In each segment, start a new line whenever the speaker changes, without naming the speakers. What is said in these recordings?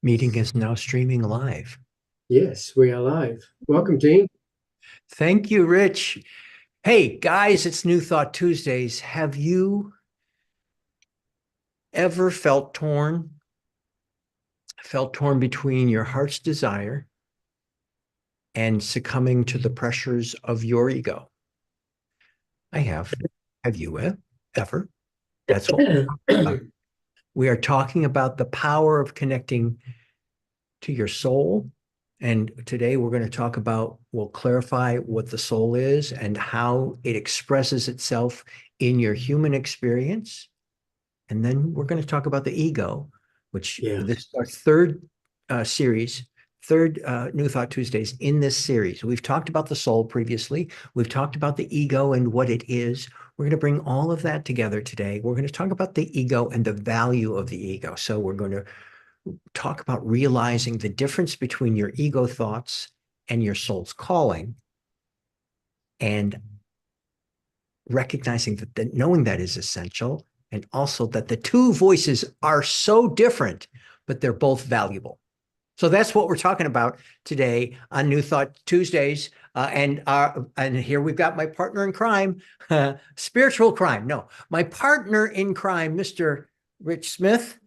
Meeting is now streaming live.
Yes, we are live. Welcome, Dean.
Thank you, Rich. Hey, guys, it's New Thought Tuesdays. Have you ever felt torn between your heart's desire and succumbing to the pressures of your ego? I have. Have you ever? That's what we are talking about, the power of connecting to your soul. And today we're going to talk about, we'll clarify what the soul is and how it expresses itself in your human experience. And then we're going to talk about the ego, which
Yeah,
this is our third series, third New Thought Tuesdays in this series. We've talked about the soul previously. We've talked about the ego and what it is. We're going to bring all of that together today. We're going to talk about the ego and the value of the ego. So we're going to talk about realizing the difference between your ego thoughts and your soul's calling, and recognizing that knowing that is essential, and also that the two voices are so different, but they're both valuable. So that's what we're talking about today on New Thought Tuesdays. And here we've got my partner in crime, spiritual crime. No, my partner in crime, Mr. Rich Smith.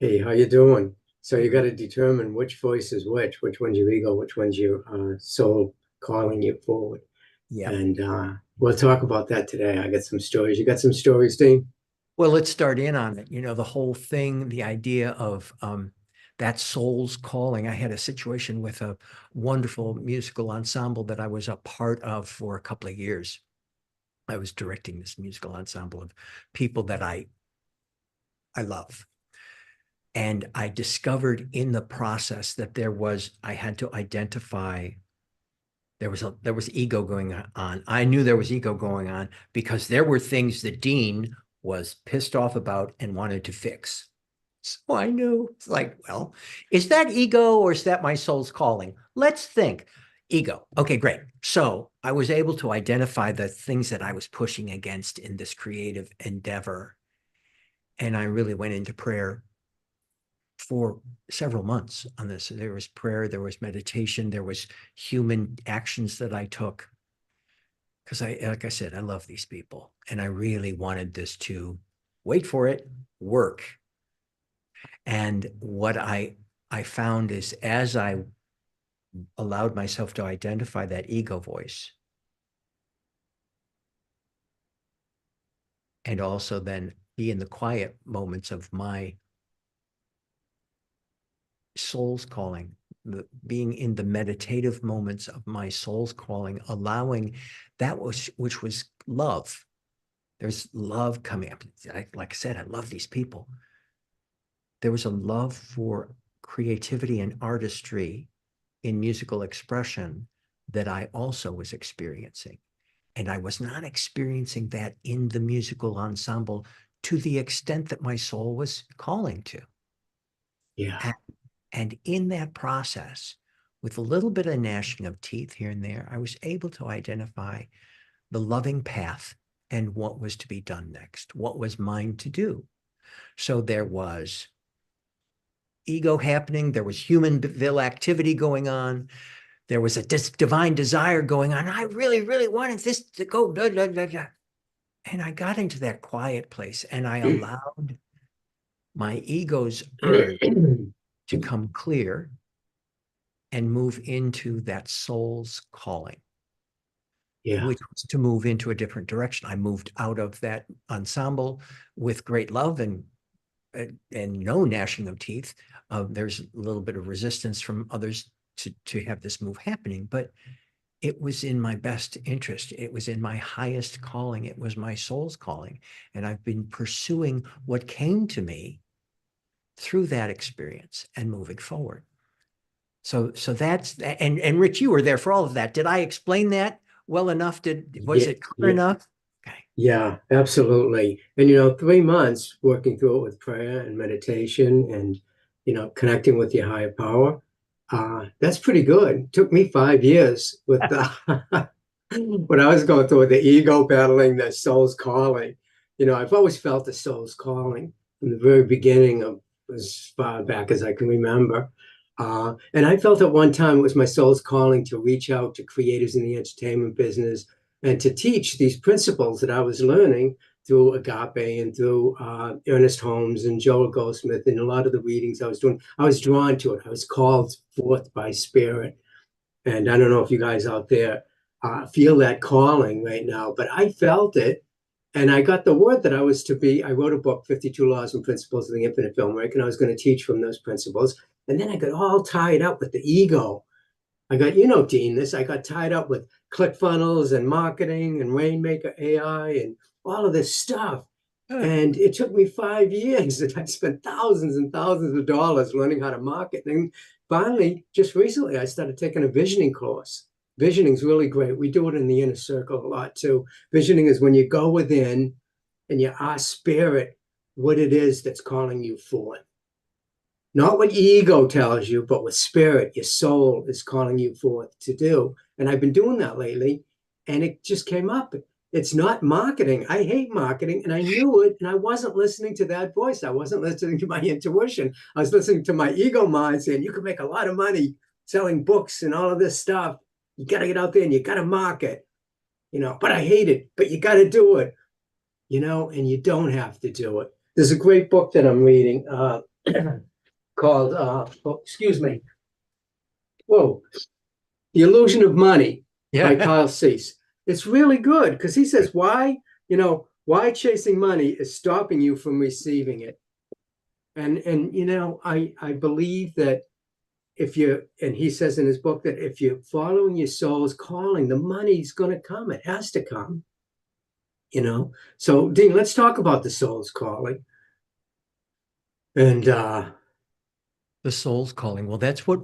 hey, how you doing? So you got to determine which voice is which one's your ego, which one's your soul calling you forward.
Yep.
And we'll talk about that today. I got some stories. You got some stories, Dean?
Well, let's start in on it. The whole thing, the idea of that soul's calling. I had a situation with a wonderful musical ensemble that I was a part of for a couple of years. I was directing this musical ensemble of people that I love. And I discovered in the process that I had to identify there was ego going on. I knew there was ego going on because there were things that Dean was pissed off about and wanted to fix. So I knew, it's like, well, is that ego or is that my soul's calling? Let's think. Ego. Okay, great. So I was able to identify the things that I was pushing against in this creative endeavor. And I really went into prayer for several months on this. There was prayer, there was meditation, there was human actions that I took. Because like I said, I love these people and I really wanted this to, wait for it, work. And what I found is, as I allowed myself to identify that ego voice, and also then be in the quiet moments of my soul's calling, being in the meditative moments of my soul's calling, allowing that which was love. There's love coming up. Like I said, I love these people. There was a love for creativity and artistry in musical expression that I also was experiencing. And I was not experiencing that in the musical ensemble to the extent that my soul was calling to.
Yeah,
And in that process, with a little bit of gnashing of teeth here and there, I was able to identify the loving path and what was to be done next, what was mine to do. So there was ego happening, there was humanville activity going on, there was a divine desire going on. I really, really wanted this to go, blah, blah, blah, blah. And I got into that quiet place and I allowed my ego's urge to come clear and move into that soul's calling,
yeah,
which was to move into a different direction. I moved out of that ensemble with great love and no gnashing of teeth. There's a little bit of resistance from others to have this move happening, but it was in my best interest. It was in my highest calling. It was my soul's calling. And I've been pursuing what came to me through that experience and moving forward. So that's, and Rich, you were there for all of that. Did I explain that well enough? Was
yeah,
it clear
yeah,
enough? Okay.
yeah, absolutely. And 3 months working through it with prayer and meditation and connecting with your higher power. That's pretty good. Took me 5 years with when I was going through the ego battling, the soul's calling. I've always felt the soul's calling from the very beginning of as far back as I can remember. And I felt at one time it was my soul's calling to reach out to creators in the entertainment business and to teach these principles that I was learning through Agape and through Ernest Holmes and Joel Goldsmith and a lot of the readings I was doing. I was drawn to it. I was called forth by spirit. And I don't know if you guys out there feel that calling right now, but I felt it. And I got the word that I was to be. I wrote a book, 52 Laws and Principles of the Infinite Filmmaker, and I was going to teach from those principles. And then I got all tied up with the ego. I got, Dean, I got tied up with ClickFunnels and marketing and Rainmaker AI and all of this stuff. And it took me 5 years that I spent thousands and thousands of dollars learning how to market. And finally, just recently, I started taking a visioning course. Visioning is really great. We do it in the inner circle a lot too. Visioning is when you go within and you ask spirit what it is that's calling you forth. Not what your ego tells you, but what spirit, your soul is calling you forth to do. And I've been doing that lately, and it just came up. It's not marketing. I hate marketing, and I knew it, and I wasn't listening to that voice. I wasn't listening to my intuition. I was listening to my ego mind saying, you can make a lot of money selling books and all of this stuff. You got to get out there and you got to market, but I hate it, but you got to do it, and you don't have to do it. There's a great book that I'm reading called, excuse me, whoa, The Illusion of Money by
Yeah.
Kyle Cease. It's really good because he says why chasing money is stopping you from receiving it. And I believe that and he says in his book that if you're following your soul's calling, the money's going to come. It has to come. So Dean, let's talk about the soul's calling. And
The soul's calling. Well, that's to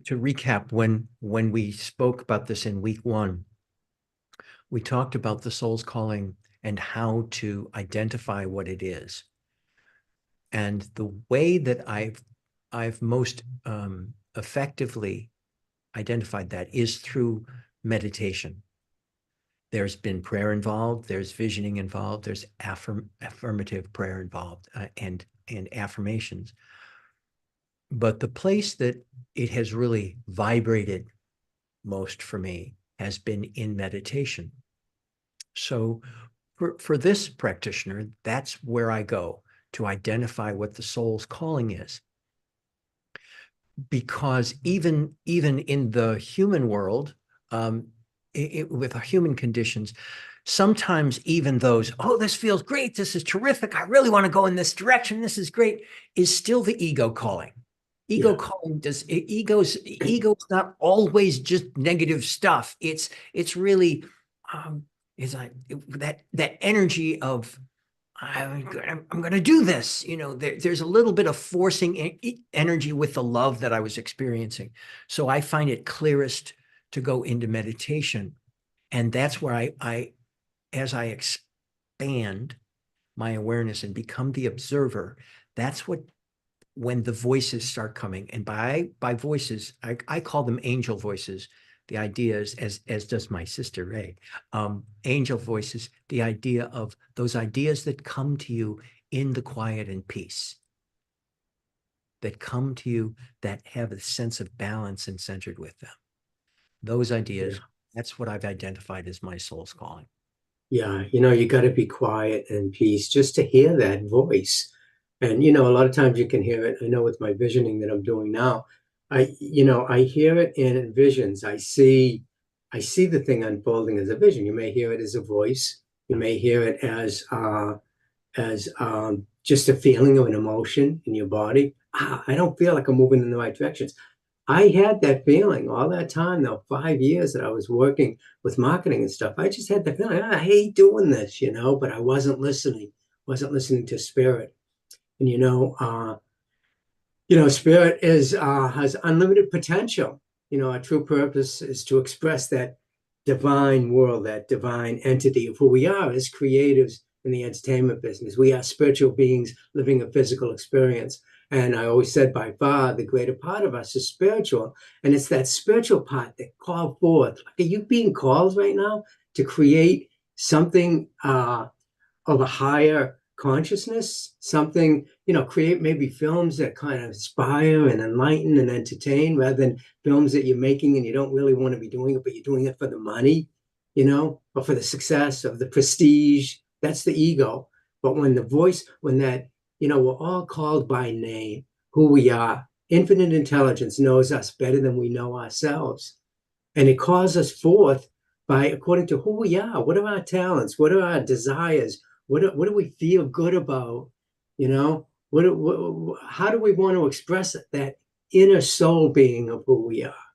recap, when we spoke about this in week 1, we talked about the soul's calling and how to identify what it is. And the way that I've most effectively identified that is through meditation. There's been prayer involved, there's visioning involved, there's affirmative prayer involved, and affirmations. But the place that it has really vibrated most for me has been in meditation. So for this practitioner, that's where I go to identify what the soul's calling is. Because even in the human world, with our human conditions, sometimes even those, oh, this feels great, this is terrific, I really want to go in this direction, this is great, is still the ego calling. Ego calling ego's not always just negative stuff. It's really it's like that energy of I'm going to do this. There's a little bit of forcing energy with the love that I was experiencing. So I find it clearest to go into meditation. And that's where as I expand my awareness and become the observer, that's when the voices start coming. And by voices, I call them angel voices. The idea is, as does my sister Ray, angel voices, the idea of those ideas that come to you in the quiet and peace, that come to you, that have a sense of balance and centered with them. Those ideas, that's what I've identified as my soul's calling.
Yeah, you got to be quiet and peace just to hear that voice. And a lot of times you can hear it. I know with my visioning that I'm doing now, I hear it in visions. I see the thing unfolding as a vision. You may hear it as a voice. You may hear it as just a feeling of an emotion in your body. I don't feel like I'm moving in the right directions. I had that feeling all that time, though, 5 years that I was working with marketing and stuff. I just had the feeling, I hate doing this, but I wasn't listening to spirit. And spirit has unlimited potential. Our true purpose is to express that divine world, that divine entity of who we are as creatives in the entertainment business. We are spiritual beings living a physical experience. And I always said, by far, the greater part of us is spiritual. And it's that spiritual part that called forth. Are you being called right now to create something of a higher consciousness, something, create maybe films that kind of inspire and enlighten and entertain rather than films that you're making and you don't really want to be doing it, but you're doing it for the money, or for the success of the prestige. That's the ego. But when the voice, when that, we're all called by name, who we are. Infinite intelligence knows us better than we know ourselves. And it calls us forth by according to who we are. What are our talents? What are our desires? What do we feel good about? How do we want to express that inner soul being of who we are?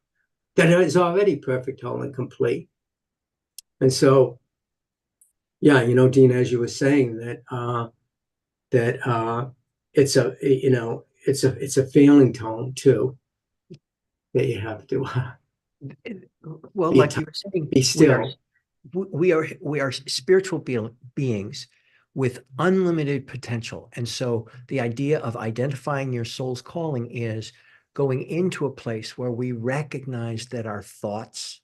That is already perfect, whole, and complete. And so, yeah, Dean, as you were saying, that it's a feeling tone too that you have to
Well,
be
like you were saying,
be still.
we are spiritual beings with unlimited potential. And so the idea of identifying your soul's calling is going into a place where we recognize that our thoughts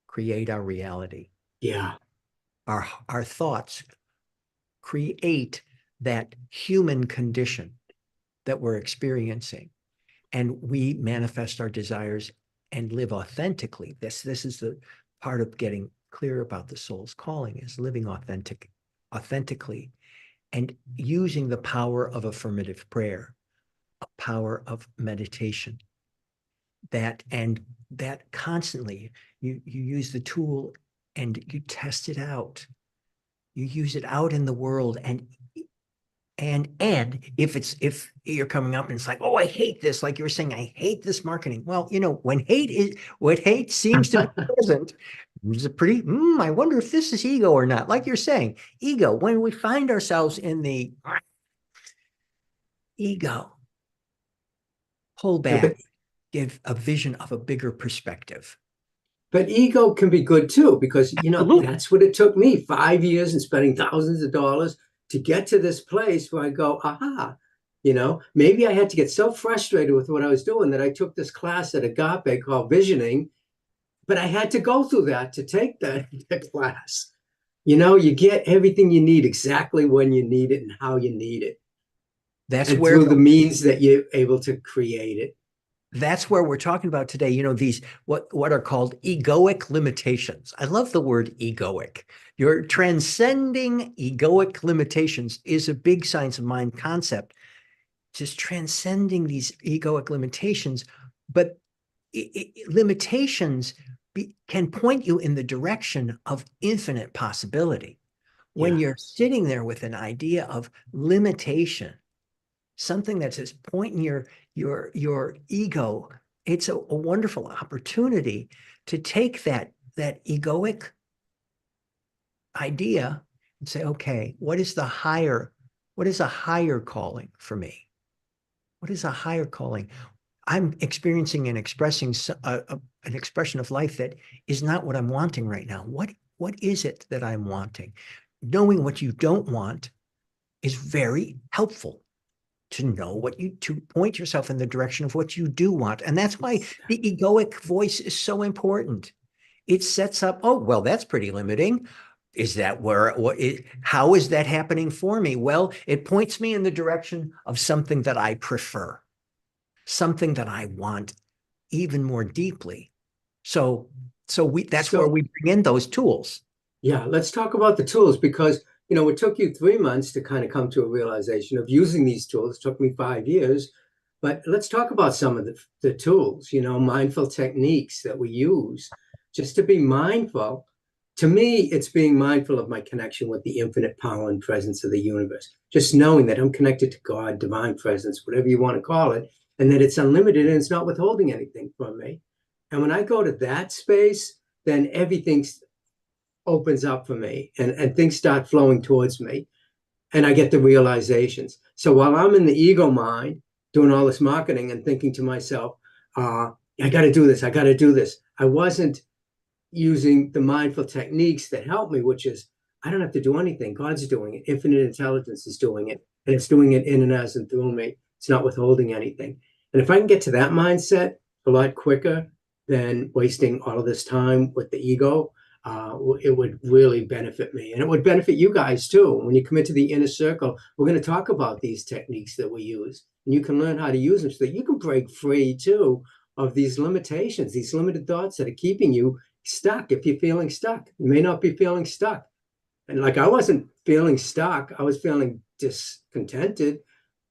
create our reality.
Yeah,
Our thoughts create that human condition that we're experiencing, and we manifest our desires and live authentically. This is the part of getting clear about the soul's calling, is living authentically and using the power of affirmative prayer, a power of meditation, that constantly you use the tool and you test it out. You use it out in the world, and if you're coming up and it's like, oh, I hate this, like you were saying, I hate this marketing. Well, when hate seems to be present, it's a pretty, I wonder if this is ego or not. Like you're saying, ego, when we find ourselves in the ego, pull
yeah,
back, give a vision of a bigger perspective.
but ego can be good too, because
Absolutely.
that's what it took me, 5 years and spending thousands of dollars to get to this place where I go, aha, maybe I had to get so frustrated with what I was doing that I took this class at Agape called Visioning, but I had to go through that to take that class. You get everything you need exactly when you need it and how you need it,
That's
and
where
through the means that you're able to create it.
that's where we're talking about today, these what are called egoic limitations. I love the word egoic. You're transcending egoic limitations is a big science of mind concept, just transcending these egoic limitations. But limitations can point you in the direction of infinite possibility. When
Yeah.
you're sitting there with an idea of limitation, something that's just pointing your ego, it's a wonderful opportunity to take that egoic idea and say, okay, what is a higher calling for me? What is a higher calling? I'm experiencing and expressing an expression of life that is not what I'm wanting right now. What is it that I'm wanting? Knowing what you don't want is very helpful, to know to point yourself in the direction of what you do want. And that's why the egoic voice is so important. It sets up, oh, well, that's pretty limiting. Is that how is that happening for me? Well, it points me in the direction of something that I prefer, something that I want even more deeply. So that's where
So
we bring in those tools.
yeah, let's talk about the tools, because it took you 3 months to kind of come to a realization of using these tools. It took me 5 years. But let's talk about some of the tools, mindful techniques that we use just to be mindful. To me, it's being mindful of my connection with the infinite power and presence of the universe. Just knowing that I'm connected to God, divine presence, whatever you want to call it, and that it's unlimited and it's not withholding anything from me. And when I go to that space, then everything opens up for me, and things start flowing towards me, and I get the realizations. So while I'm in the ego mind doing all this marketing and thinking to myself, I got to do this, I got to do this, I wasn't using the mindful techniques that help me, which is I don't have to do anything. God's doing it. Infinite intelligence is doing it, and it's doing it in and as and through me. It's not withholding anything. And if I can get to that mindset a lot quicker than wasting all of this time with the ego, it would really benefit me. And it would benefit you guys too. When you come into the inner circle, we're going to talk about these techniques that we use. And you can learn how to use them so that you can break free too of these limitations, these limited thoughts that are keeping you stuck. If you're feeling stuck, you may not be feeling stuck. And like I wasn't feeling stuck, I was feeling discontented.
Yeah.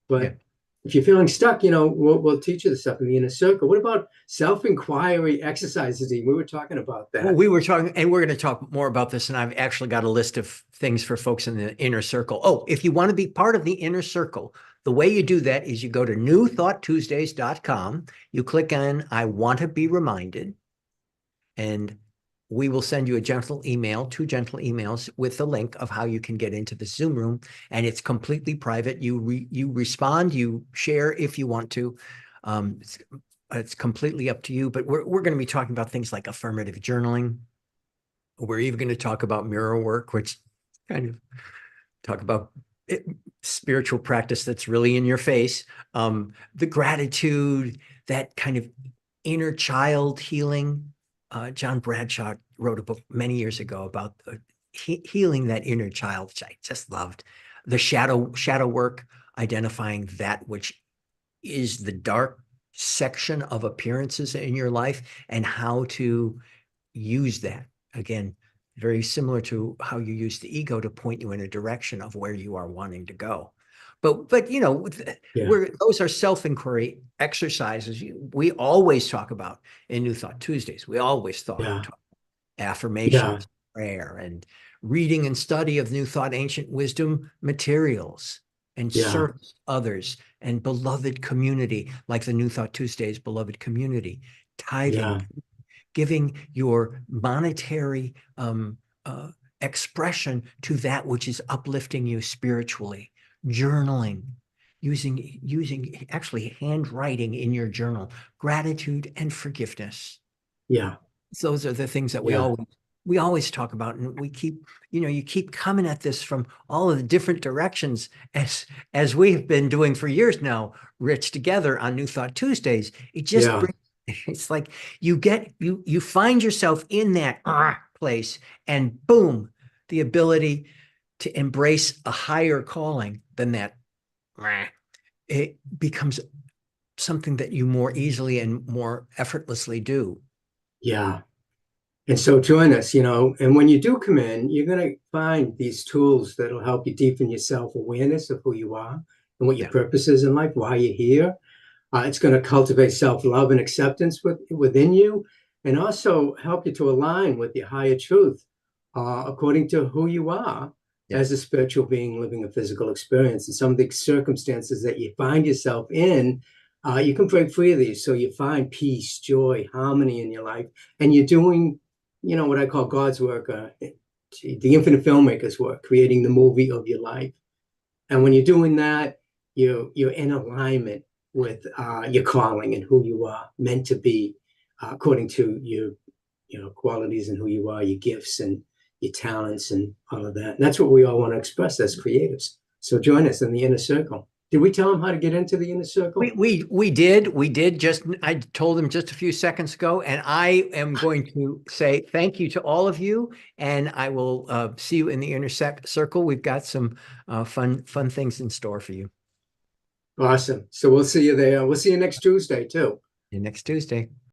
But if you're feeling stuck, we'll teach you the stuff in the inner circle. What about self-inquiry exercises? We were talking about
Well,
that.
we were talking, and we're going to talk more about this. And I've actually got a list of things for folks in the inner circle. Oh, if you want to be part of the inner circle, the way you do that is you go to newthoughttuesdays.com. You click on I want to be reminded, and we will send you a gentle email, 2 gentle emails with the link of how you can get into the Zoom room. And it's completely private. You respond, you share if you want to. It's completely up to you, but we're going to be talking about things like affirmative journaling. We're even going to talk about mirror work, which kind of talk about spiritual practice that's really in your face. The gratitude, that kind of inner child healing. John Bradshaw wrote a book many years ago about healing that inner child, which I just loved. The shadow work, identifying that which is the dark section of appearances in your life and how to use that. Again, very similar to how you use the ego to point you in a direction of where you are wanting to go. But
Yeah,
those are self-inquiry exercises we always talk about in New Thought Tuesdays. We always
yeah,
talk
yeah,
affirmations, prayer, and reading and study of New Thought ancient wisdom materials, and
yeah,
service others, and beloved community, like the New Thought Tuesdays beloved community,
yeah,
tithing, giving your monetary expression to that which is uplifting you spiritually, journaling, using actually handwriting in your journal, gratitude and forgiveness.
yeah,
Those are the things that we
yeah,
always talk about, and we keep, you keep coming at this from all of the different directions, as we've been doing for years now, Rich, together on New Thought Tuesdays. It just
yeah,
brings, it's like you find yourself in that place, and boom, the ability to embrace a higher calling than that. It becomes something that you more easily and more effortlessly do.
yeah. And so join us, and when you do come in, you're going to find these tools that'll help you deepen your self-awareness of who you are and what your
Yeah.
purpose is in life, why you're here. It's going to cultivate self-love and acceptance within you, and also help you to align with your higher truth, according to who you are
Yeah.
as a spiritual being living a physical experience. And some of the circumstances that you find yourself in, you can break free of these. So you find peace, joy, harmony in your life, and you're doing, what I call God's work, the infinite filmmaker's work, creating the movie of your life. And when you're doing that, you're in alignment with your calling and who you are meant to be, according to your qualities and who you are, your gifts and your talents and all of that. And that's what we all want to express as creatives. So join us in the inner circle. Did we tell them how to get into the inner
We
circle?
we we did just, I told him just a few seconds ago, and I am going to say thank you to all of you, and I will see you in the inner circle. We've got some fun things in store for you
Awesome. So we'll see you there. We'll see you next Tuesday too.
next Tuesday.